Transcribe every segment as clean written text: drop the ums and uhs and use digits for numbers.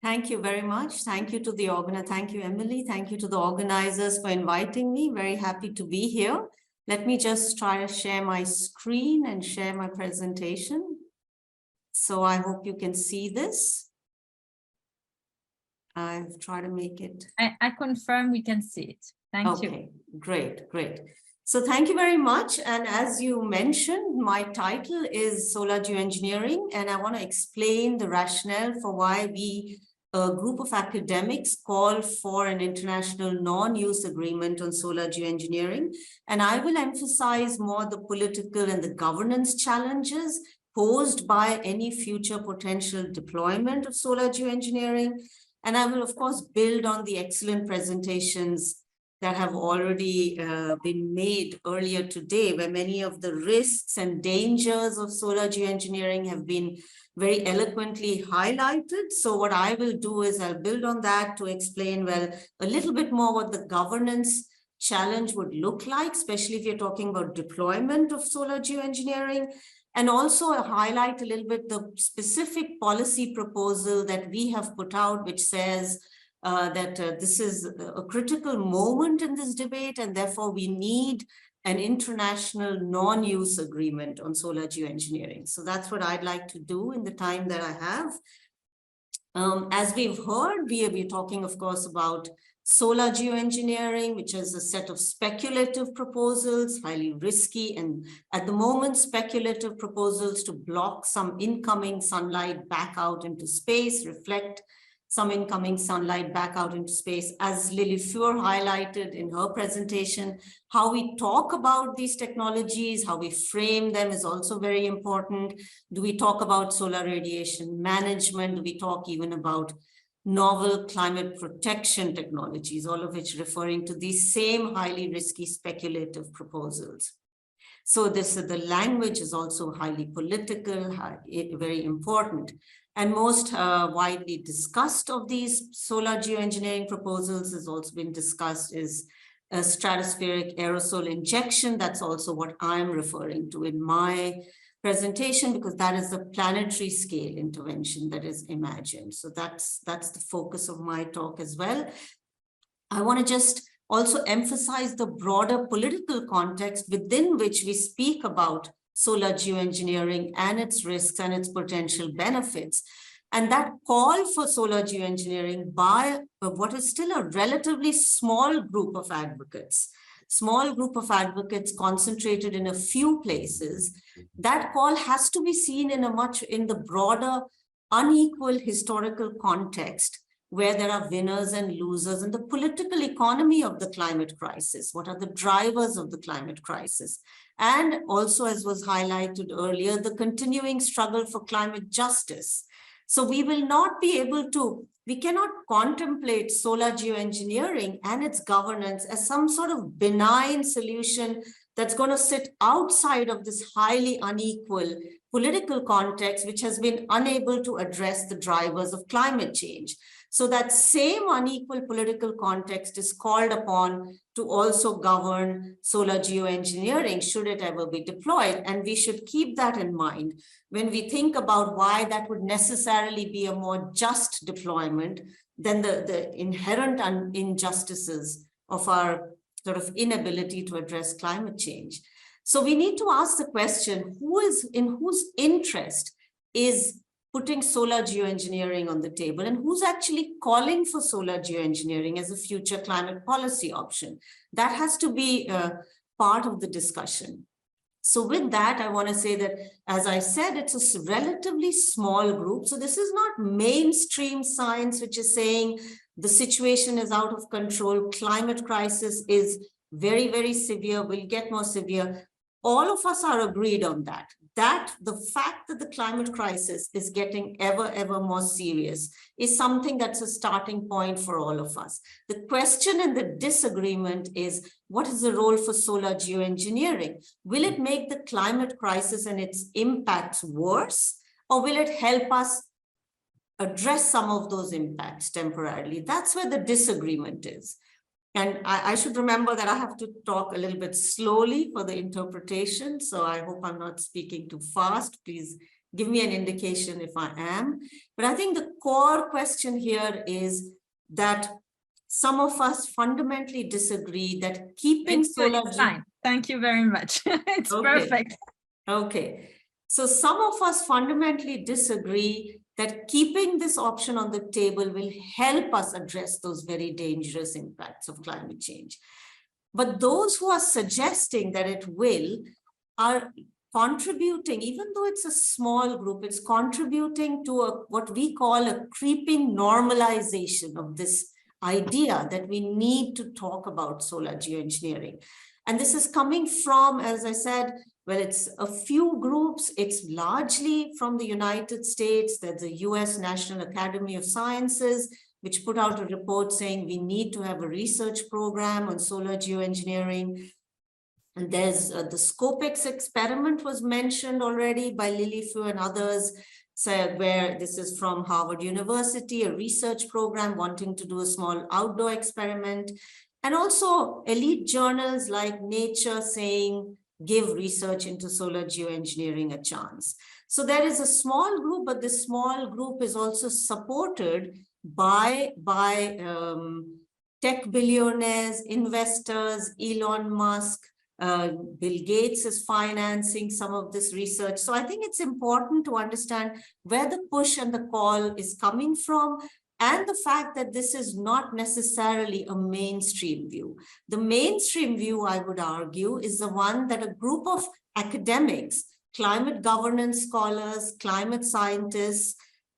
Thank you very much. Thank you to the organizer. Thank you, Emily. Thank you to the organizers for inviting me. Very happy to be here. Let me just try to share my screen and share my presentation. So I hope you can see this. I've tried to make it. I confirm we can see it. Thank you. Okay, great, great. So thank you very much. And as you mentioned, my title is Solar Geoengineering, and I want to explain the rationale for why we, a group of academics, call for an international non-use agreement on solar geoengineering. And I will emphasize more the political and the governance challenges posed by any future potential deployment of solar geoengineering. And I will, of course, build on the excellent presentations that have already been made earlier today, where many of the risks and dangers of solar geoengineering have been very eloquently highlighted. So what I will do is I'll build on that to explain, well, a little bit more what the governance challenge would look like, especially if you're talking about deployment of solar geoengineering, and also highlight a little bit the specific policy proposal that we have put out, which says that this is a critical moment in this debate, and therefore we need an international non-use agreement on solar geoengineering. So that's what I'd like to do in the time that I have. As we've heard, we're talking, of course, about solar geoengineering, which is a set of speculative proposals, highly risky, and at the moment, speculative proposals to block some incoming sunlight back out into space, reflect some incoming sunlight back out into space. As Lily Feur highlighted in her presentation, how we talk about these technologies, how we frame them is also very important. Do we talk about solar radiation management? Do we talk even about novel climate protection technologies, all of which referring to these same highly risky speculative proposals? So the language is also highly political, very important. And most widely discussed of these solar geoengineering proposals has also been discussed is a stratospheric aerosol injection. That's also what I'm referring to in my presentation, because that is the planetary scale intervention that is imagined. So that's the focus of my talk as well. I want to just also emphasize the broader political context within which we speak about solar geoengineering and its risks and its potential benefits. And that call for solar geoengineering by what is still a relatively small group of advocates concentrated in a few places, that call has to be seen in the broader unequal historical context where there are winners and losers in the political economy of the climate crisis. What are the drivers of the climate crisis? And also, as was highlighted earlier, the continuing struggle for climate justice. So we will not be able to, we cannot contemplate solar geoengineering and its governance as some sort of benign solution that's going to sit outside of this highly unequal political context, which has been unable to address the drivers of climate change. So that same unequal political context is called upon to also govern solar geoengineering, should it ever be deployed. And we should keep that in mind when we think about why that would necessarily be a more just deployment than the inherent injustices of our sort of inability to address climate change. So we need to ask the question, whose interest is putting solar geoengineering on the table, and who's actually calling for solar geoengineering as a future climate policy option? That has to be part of the discussion. So with that, I want to say that, as I said, it's a relatively small group. So this is not mainstream science, which is saying the situation is out of control, climate crisis is very, very severe, will get more severe. All of us are agreed on that. The fact that the climate crisis is getting ever more serious is something that's a starting point for all of us. The question and the disagreement is, what is the role for solar geoengineering? Will it make the climate crisis and its impacts worse, or will it help us address some of those impacts temporarily? That's where the disagreement is. And I should remember that I have to talk a little bit slowly for the interpretation. So I hope I'm not speaking too fast. Please give me an indication if I am. But I think the core question here is that some of us fundamentally disagree that keeping solar... It's fine. Thank you very much. It's perfect. Okay. So some of us fundamentally disagree that keeping this option on the table will help us address those very dangerous impacts of climate change. But those who are suggesting that it will are contributing, even though it's a small group, it's contributing to what we call a creeping normalization of this idea that we need to talk about solar geoengineering. And this is coming from, as I said, well, it's a few groups. It's largely from the United States. There's the US National Academy of Sciences, which put out a report saying we need to have a research program on solar geoengineering. And there's the Scopex experiment was mentioned already by Lily Fu and others, so where this is from Harvard University, a research program wanting to do a small outdoor experiment. And also elite journals like Nature saying, give research into solar geoengineering a chance. So there is a small group, but this small group is also supported by tech billionaires, investors, Elon Musk, Bill Gates is financing some of this research. So I think it's important to understand where the push and the call is coming from, and the fact that this is not necessarily a mainstream view. The mainstream view, I would argue, is the one that a group of academics, climate governance scholars, climate scientists,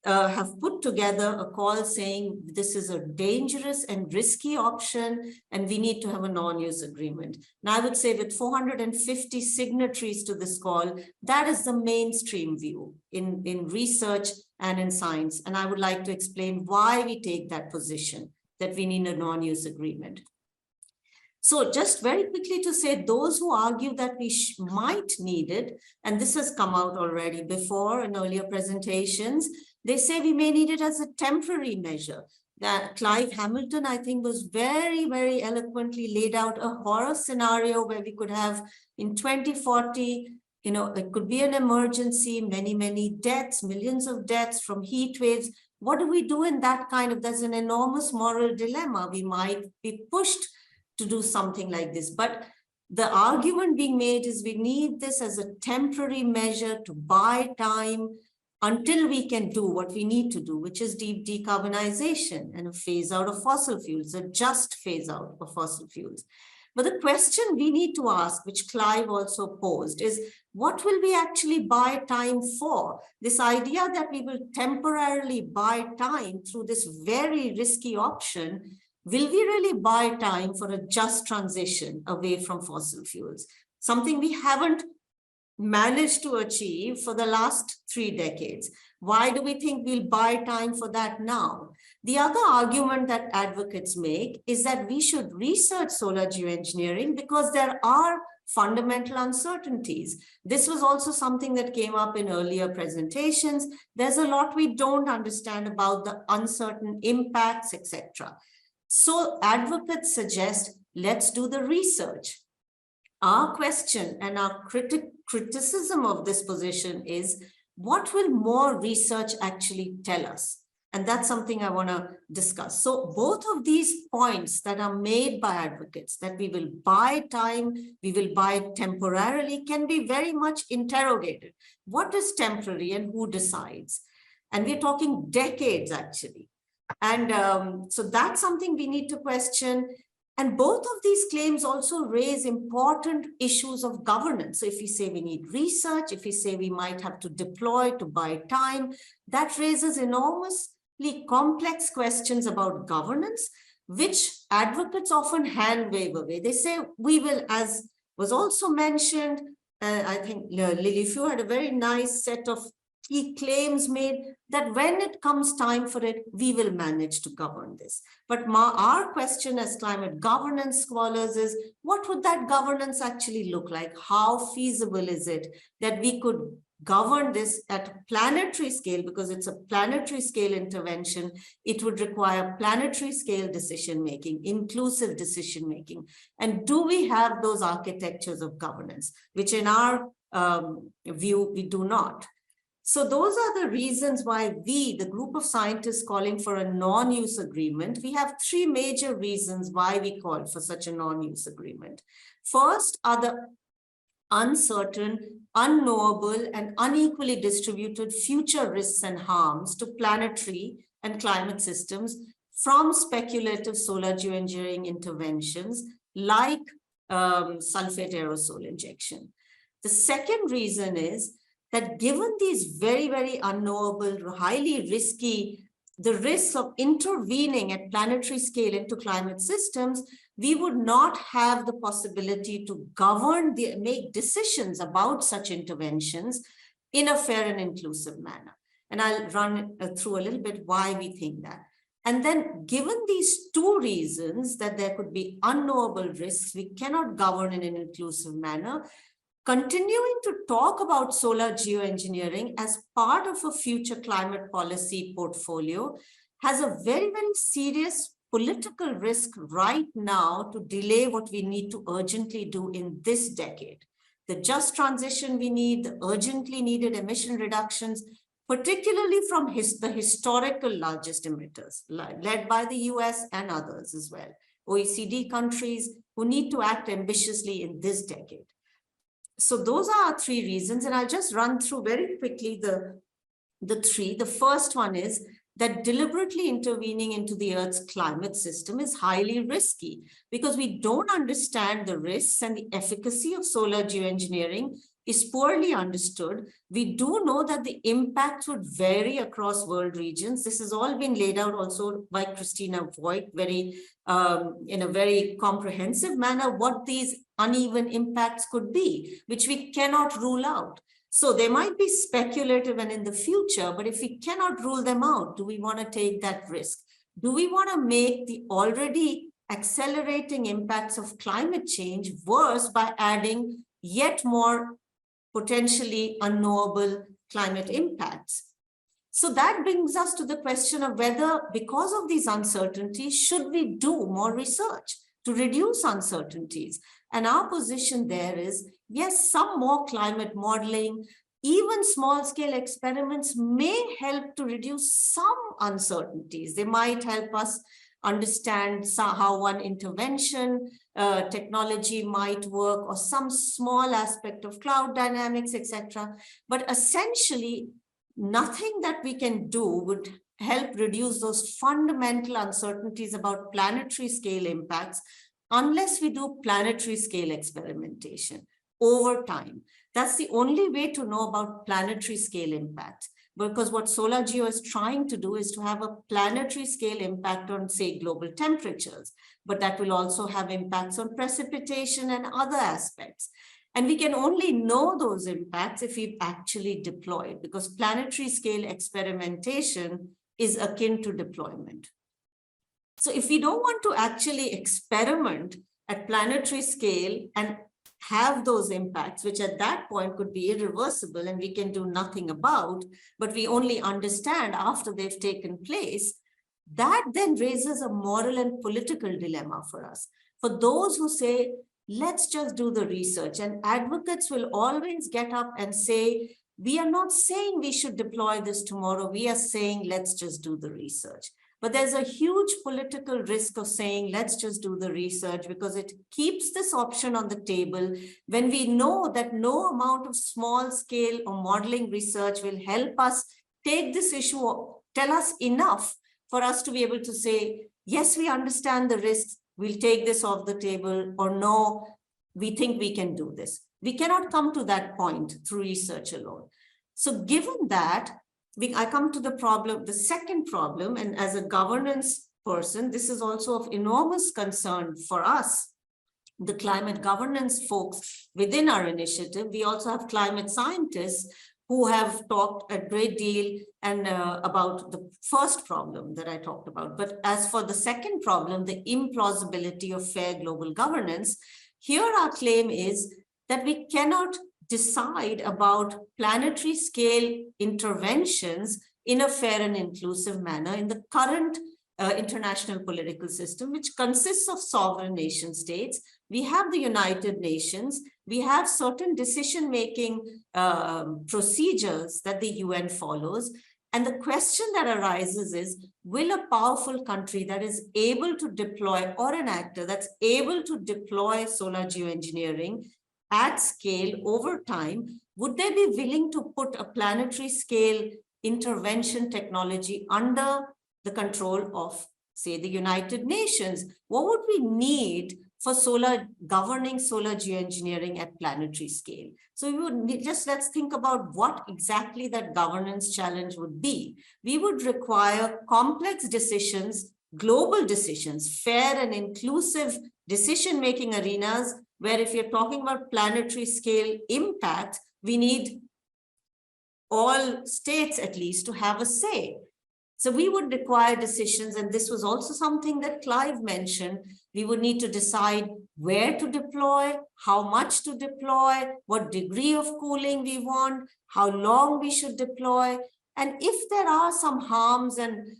have put together a call saying this is a dangerous and risky option and we need to have a non-use agreement. Now, I would say with 450 signatories to this call, that is the mainstream view in research and in science. And I would like to explain why we take that position, that we need a non-use agreement. So just very quickly to say, those who argue that we might need it, and this has come out already before in earlier presentations, they say we may need it as a temporary measure. That Clive Hamilton, I think, was very, very eloquently laid out a horror scenario where we could have in 2040, you know, it could be an emergency, many, many deaths, millions of deaths from heat waves. What do we do in that kind of, there's an enormous moral dilemma. We might be pushed to do something like this. But the argument being made is we need this as a temporary measure to buy time until we can do what we need to do, which is deep decarbonization and a phase out of fossil fuels, a just phase out of fossil fuels. But the question we need to ask, which Clive also posed, is what will we actually buy time for? This idea that we will temporarily buy time through this very risky option, will we really buy time for a just transition away from fossil fuels? Something we haven't managed to achieve for the last 3 decades. Why do we think we'll buy time for that now? The other argument that advocates make is that we should research solar geoengineering because there are fundamental uncertainties. This was also something that came up in earlier presentations. There's a lot we don't understand about the uncertain impacts, etc. So advocates suggest, let's do the research. Our question and our criticism of this position is, what will more research actually tell us? And that's something I want to discuss. So both of these points that are made by advocates, that we will buy time, we will buy temporarily, can be very much interrogated. What is temporary and who decides? And we're talking decades, actually. And so that's something we need to question. And both of these claims also raise important issues of governance. So if we say we need research, if we say we might have to deploy to buy time, that raises enormously complex questions about governance, which advocates often hand wave away. They say we will, as was also mentioned, I think Lily Fu had a very nice set of key claims made that when it comes time for it, we will manage to govern this. But our question as climate governance scholars is, what would that governance actually look like? How feasible is it that we could govern this at a planetary scale? Because it's a planetary scale intervention, it would require planetary scale decision-making, inclusive decision-making. And do we have those architectures of governance, which in our view, we do not. So those are the reasons why we, the group of scientists calling for a non-use agreement, we have three major reasons why we call for such a non-use agreement. First are the uncertain, unknowable, and unequally distributed future risks and harms to planetary and climate systems from speculative solar geoengineering interventions like sulfate aerosol injection. The second reason is that given these very, very unknowable, highly risky, the risks of intervening at planetary scale into climate systems, we would not have the possibility to govern, make decisions about such interventions in a fair and inclusive manner. And I'll run through a little bit why we think that. And then given these two reasons that there could be unknowable risks, we cannot govern in an inclusive manner, continuing to talk about solar geoengineering as part of a future climate policy portfolio has a very, very serious political risk right now to delay what we need to urgently do in this decade. The just transition we need, the urgently needed emission reductions, particularly from the historical largest emitters, led by the US and others as well, OECD countries who need to act ambitiously in this decade. So those are our three reasons, and I'll just run through very quickly the three. The first one is that deliberately intervening into the Earth's climate system is highly risky because we don't understand the risks, and the efficacy of solar geoengineering is poorly understood. We do know that the impacts would vary across world regions. This has all been laid out also by Christina Voigt in a very comprehensive manner, what these uneven impacts could be, which we cannot rule out. So they might be speculative and in the future, but if we cannot rule them out, do we want to take that risk? Do we want to make the already accelerating impacts of climate change worse by adding yet more potentially unknowable climate impacts? So that brings us to the question of whether, because of these uncertainties, should we do more research to reduce uncertainties? And our position there is, yes, some more climate modeling, even small-scale experiments may help to reduce some uncertainties. They might help us understand how one intervention technology might work, or some small aspect of cloud dynamics, etc. But essentially, nothing that we can do would help reduce those fundamental uncertainties about planetary scale impacts unless we do planetary scale experimentation over time. That's the only way to know about planetary scale impacts, because what Solar Geo is trying to do is to have a planetary scale impact on, say, global temperatures, but that will also have impacts on precipitation and other aspects. And we can only know those impacts if we've actually deployed, because planetary scale experimentation is akin to deployment. So if we don't want to actually experiment at planetary scale and have those impacts, which at that point could be irreversible and we can do nothing about, but we only understand after they've taken place, that then raises a moral and political dilemma for us. For those who say, let's just do the research, and advocates will always get up and say, we are not saying we should deploy this tomorrow, we are saying, let's just do the research. But there's a huge political risk of saying, let's just do the research, because it keeps this option on the table when we know that no amount of small scale or modeling research will help us take this issue or tell us enough for us to be able to say, yes, we understand the risks, we'll take this off the table, or no, we think we can do this. We cannot come to that point through research alone. So given that, I come to the problem, the second problem, and as a governance person, this is also of enormous concern for us, the climate governance folks within our initiative. We also have climate scientists who have talked a great deal and about the first problem that I talked about. But as for the second problem, the implausibility of fair global governance, here our claim is that we cannot decide about planetary scale interventions in a fair and inclusive manner in the current international political system, which consists of sovereign nation states. We have the United Nations. We have certain decision-making procedures that the UN follows. And the question that arises is, will a powerful country that is able to deploy, or an actor that's able to deploy solar geoengineering at scale over time, would they be willing to put a planetary scale intervention technology under the control of, say, the United Nations? What would we need for governing solar geoengineering at planetary scale? So we would need, let's think about what exactly that governance challenge would be. We would require complex decisions, global decisions, fair and inclusive decision-making arenas, where if you're talking about planetary scale impact, we need all states at least to have a say. So we would require decisions, and this was also something that Clive mentioned. We would need to decide where to deploy, how much to deploy, what degree of cooling we want, how long we should deploy, and if there are some harms and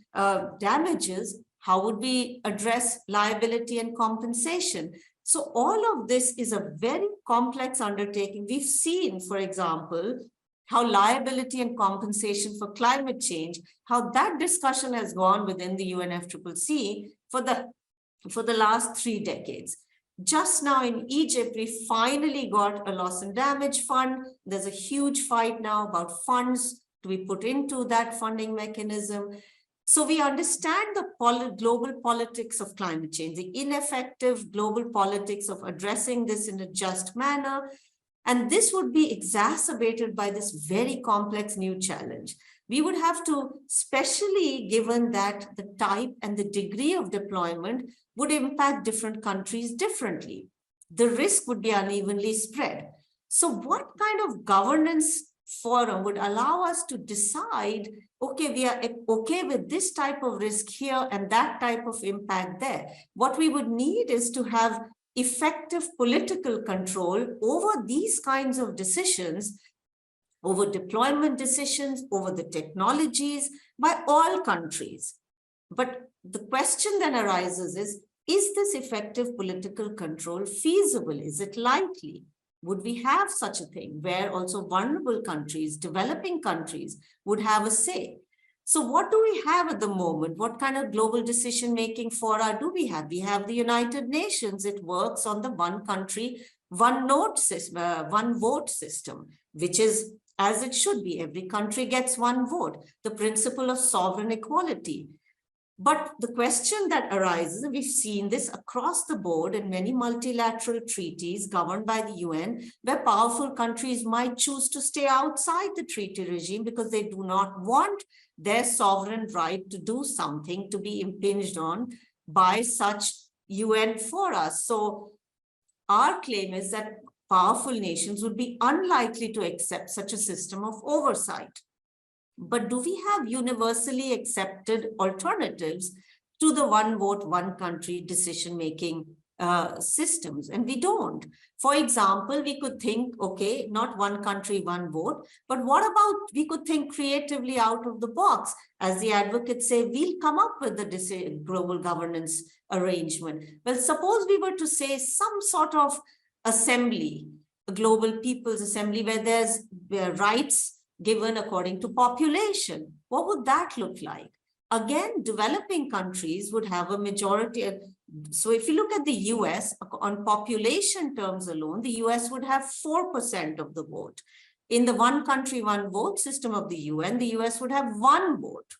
damages, how would we address liability and compensation? So all of this is a very complex undertaking. We've seen, for example, how liability and compensation for climate change, how that discussion has gone within the UNFCCC for the last 3 decades. Just now in Egypt, we finally got a loss and damage fund. There's a huge fight now about funds to be put into that funding mechanism. So we understand the global politics of climate change, the ineffective global politics of addressing this in a just manner. And this would be exacerbated by this very complex new challenge. We would have to, especially given that the type and the degree of deployment would impact different countries differently. The risk would be unevenly spread. So what kind of governance forum would allow us to decide, okay, we are okay with this type of risk here and that type of impact there? What we would need is to have effective political control over these kinds of decisions, over deployment decisions, over the technologies by all countries. But the question then arises is this effective political control feasible? Is it likely? Would we have such a thing where also vulnerable countries, developing countries would have a say? So what do we have at the moment? What kind of global decision-making fora do we have? We have the United Nations. It works on the one country, one vote system, which is as it should be. Every country gets one vote, the principle of sovereign equality. But the question that arises, and we've seen this across the board in many multilateral treaties governed by the UN, where powerful countries might choose to stay outside the treaty regime because they do not want their sovereign right to do something to be impinged on by such UN fora. So our claim is that powerful nations would be unlikely to accept such a system of oversight. But do we have universally accepted alternatives to the one vote, one country decision-making systems? And we don't. For example, we could think, okay, not one country, one vote, but what about we could think creatively out of the box? As the advocates say, we'll come up with the global governance arrangement. Well, suppose we were to say some sort of assembly, a global people's assembly, where there's rights given according to population. What would that look like? Again, developing countries would have a majority. So if you look at the US, on population terms alone, the US would have 4% of the vote. In the one country, one vote system of the UN, the US would have one vote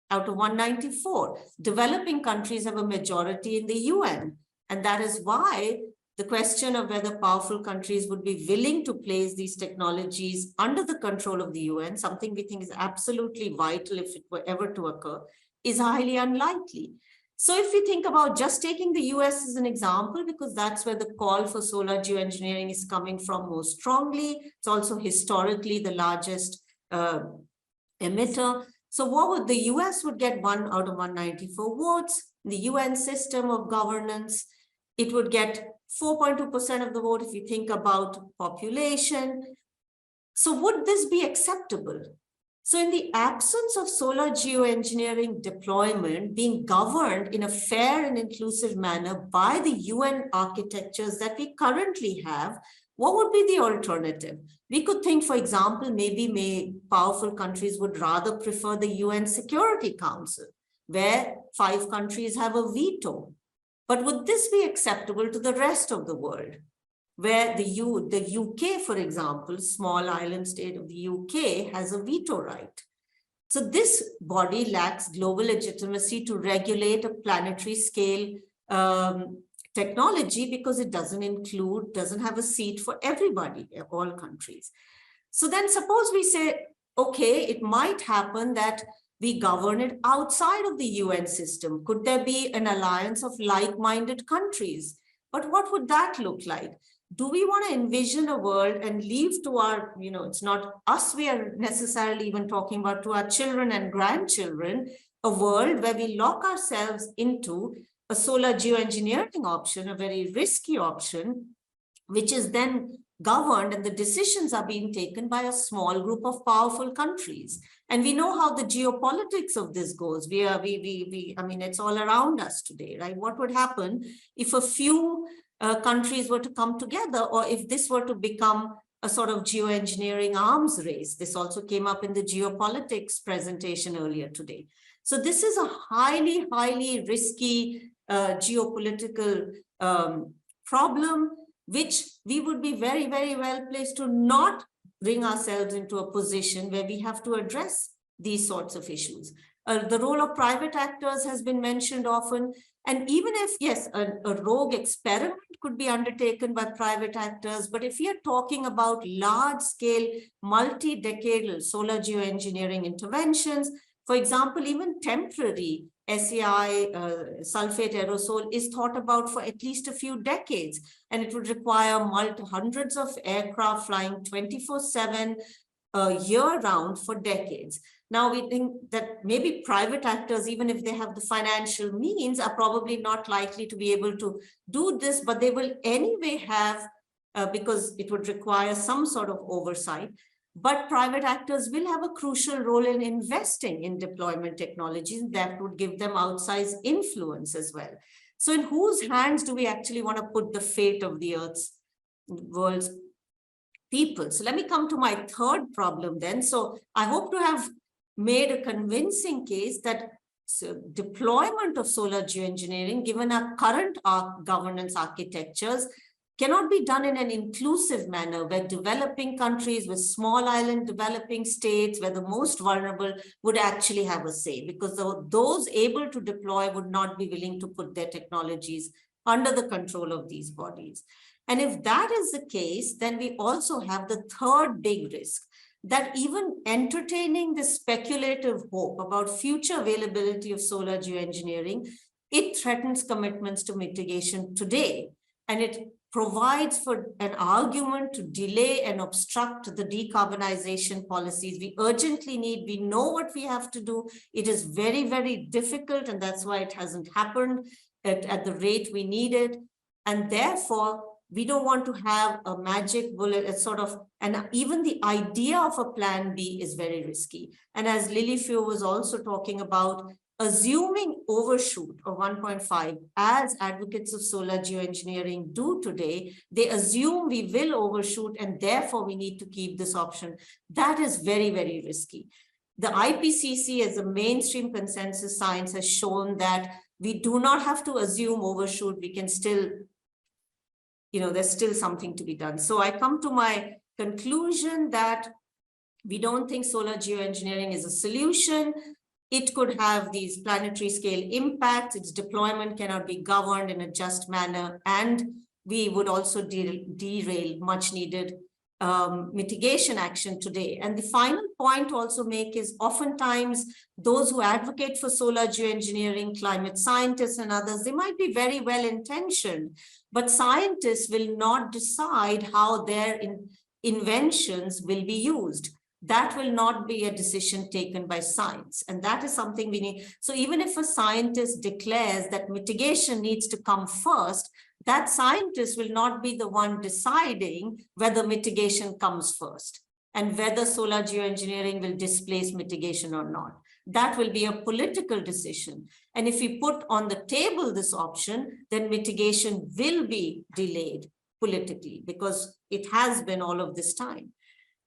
out of 194. Developing countries have a majority in the UN. And that is why the question of whether powerful countries would be willing to place these technologies under the control of the UN, something we think is absolutely vital if it were ever to occur, is highly unlikely. So if we think about just taking the US as an example, because that's where the call for solar geoengineering is coming from most strongly, it's also historically the largest emitter. So what would the US would get 1 out of 194 votes, the UN system of governance, it would get 4.2% of the vote if you think about population. So would this be acceptable? So in the absence of solar geoengineering deployment being governed in a fair and inclusive manner by the UN architectures that we currently have, what would be the alternative? We could think, for example, maybe powerful countries would rather prefer the UN Security Council, where 5 countries have a veto. But would this be acceptable to the rest of the world? Where the UK, for example, small island state of the UK, has a veto right. So this body lacks global legitimacy to regulate a planetary scale technology because it doesn't have a seat for everybody, all countries. So then suppose we say, okay, it might happen that we govern it outside of the UN system. Could there be an alliance of like-minded countries? But what would that look like? Do we want to envision a world and leave to our, it's not us we are necessarily even talking about, to our children and grandchildren, a world where we lock ourselves into a solar geoengineering option, a very risky option, which is then governed and the decisions are being taken by a small group of powerful countries. And we know how the geopolitics of this goes. I mean, it's all around us today, right? What would happen if a few countries were to come together, or if this were to become a sort of geoengineering arms race? This also came up in the geopolitics presentation earlier today. So this is a highly, highly risky geopolitical problem, which we would be very, very well placed to not bring ourselves into a position where we have to address these sorts of issues. The role of private actors has been mentioned often. And even if, yes, a rogue experiment could be undertaken by private actors, but if we are talking about large-scale, multi-decadal solar geoengineering interventions, for example, even temporary SEI, sulfate aerosol, is thought about for at least a few decades, and it would require hundreds of aircraft flying 24/7 year-round for decades. Now, we think that maybe private actors, even if they have the financial means, are probably not likely to be able to do this, but they will anyway have, because it would require some sort of oversight. But private actors will have a crucial role in investing in deployment technologies that would give them outsized influence as well. So in whose hands do we actually want to put the fate of the world's people? So let me come to my third problem then. So I hope to have made a convincing case that deployment of solar geoengineering, given our current governance architectures, cannot be done in an inclusive manner where developing countries with small island developing states, where the most vulnerable, would actually have a say, because those able to deploy would not be willing to put their technologies under the control of these bodies. And if that is the case, then we also have the third big risk, that even entertaining the speculative hope about future availability of solar geoengineering, it threatens commitments to mitigation today. And it provides for an argument to delay and obstruct the decarbonization policies we urgently need. We know what we have to do. It is very, very difficult, and that's why it hasn't happened at the rate we need it. And therefore, we don't want to have a magic bullet, and even the idea of a plan B is very risky. And as Lily Feo was also talking about, assuming overshoot of 1.5, as advocates of solar geoengineering do today, they assume we will overshoot and therefore we need to keep this option. That is very, very risky. The IPCC, as a mainstream consensus science, has shown that we do not have to assume overshoot. We can still, there's still something to be done. So I come to my conclusion that we don't think solar geoengineering is a solution. It could have these planetary scale impacts. Its deployment cannot be governed in a just manner. And we would also derail much needed mitigation action today. And the final point to also make is oftentimes those who advocate for solar geoengineering, climate scientists and others, they might be very well intentioned, but scientists will not decide how their inventions will be used. That will not be a decision taken by science. And that is something we need. So even if a scientist declares that mitigation needs to come first, that scientist will not be the one deciding whether mitigation comes first. and whether solar geoengineering will displace mitigation or not. That will be a political decision. And if we put on the table this option, then mitigation will be delayed politically because it has been all of this time.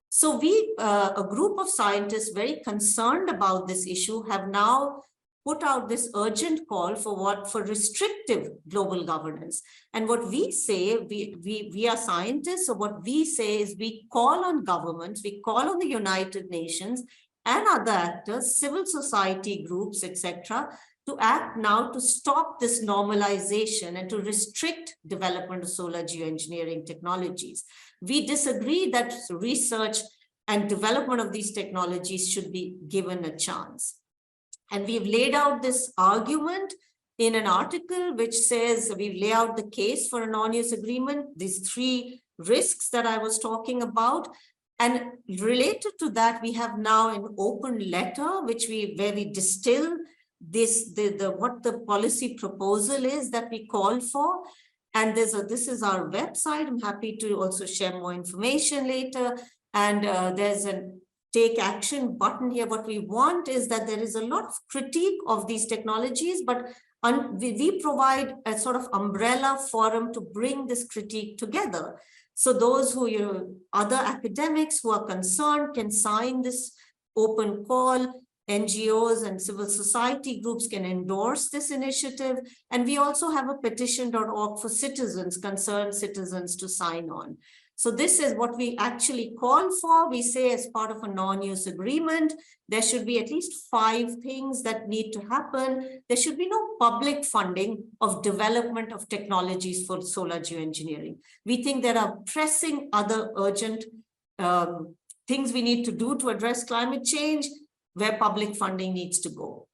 So a group of scientists very concerned about this issue have now put out this urgent call for restrictive global governance. And what we say, we are scientists, so what we say is we call on governments, we call on the United Nations and other actors, civil society groups, etc., to act now to stop this normalization and to restrict development of solar geoengineering technologies. We disagree that research and development of these technologies should be given a chance. And we've laid out this argument in an article which says we've laid out the case for a non-use agreement, these 3 risks that I was talking about. And related to that, we have now an open letter where we distill what the policy proposal is that we call for. And this is our website. I'm happy to also share more information later. And there's a take action button here. What we want is that there is a lot of critique of these technologies, but we provide a sort of umbrella forum to bring this critique together. So those who, other academics who are concerned can sign this open call. NGOs and civil society groups can endorse this initiative. And we also have a petition.org for citizens, concerned citizens, to sign on. So this is what we actually call for. We say as part of a non-use agreement, there should be at least 5 things that need to happen. There should be no public funding of development of technologies for solar geoengineering. We think there are pressing other urgent things we need to do to address climate change where public funding needs to go.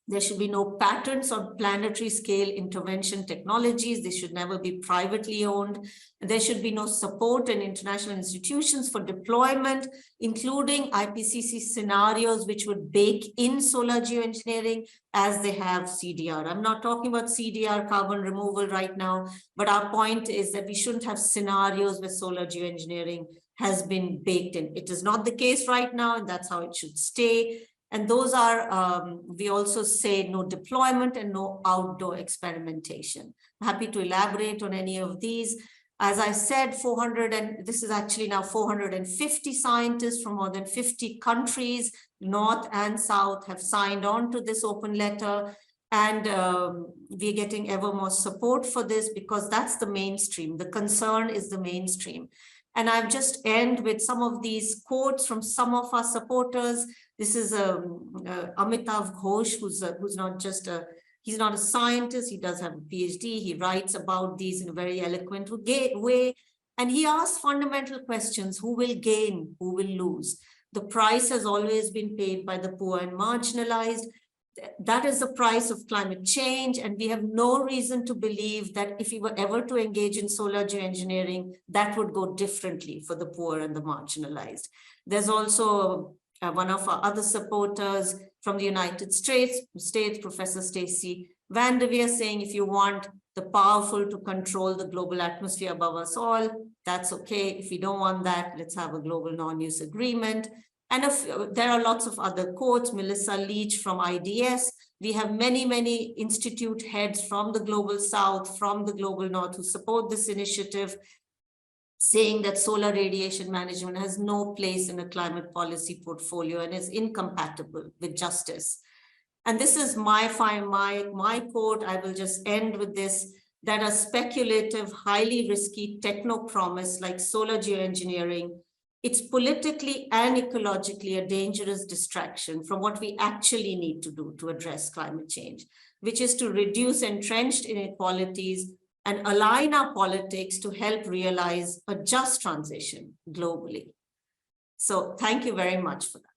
There should be no patents on planetary scale intervention technologies. They should never be privately owned. There should be no support in international institutions for deployment, including IPCC scenarios which would bake in solar geoengineering as they have CDR. I'm not talking about CDR, carbon removal, right now, but our point is that we shouldn't have scenarios where solar geoengineering has been baked in. It is not the case right now, and that's how it should stay. And those are, we also say no deployment and no outdoor experimentation. I'm happy to elaborate on any of these. As I said, this is actually now 450 scientists from more than 50 countries, North and South, have signed on to this open letter. And we're getting ever more support for this because that's the mainstream. The concern is the mainstream. And I'll just end with some of these quotes from some of our supporters. This is Amitav Ghosh, who's not just he's not a scientist, he does have a PhD. He writes about these in a very eloquent way. And he asks fundamental questions: who will gain, who will lose? The price has always been paid by the poor and marginalized. That is the price of climate change. And we have no reason to believe that if we were ever to engage in solar geoengineering, that would go differently for the poor and the marginalized. There's also one of our other supporters from the United States, Professor Stacy Vanderveer, saying if you want the powerful to control the global atmosphere above us all, that's okay. If you don't want that, let's have a global non-use agreement. And there are lots of other quotes. Melissa Leach from IDS. We have many, many institute heads from the global south, from the global north, who support this initiative, saying that solar radiation management has no place in a climate policy portfolio and is incompatible with justice. And this is my quote. I will just end with this: that a speculative, highly risky techno promise like solar geoengineering, it's politically and ecologically a dangerous distraction from what we actually need to do to address climate change, which is to reduce entrenched inequalities and align our politics to help realize a just transition globally. So thank you very much for that.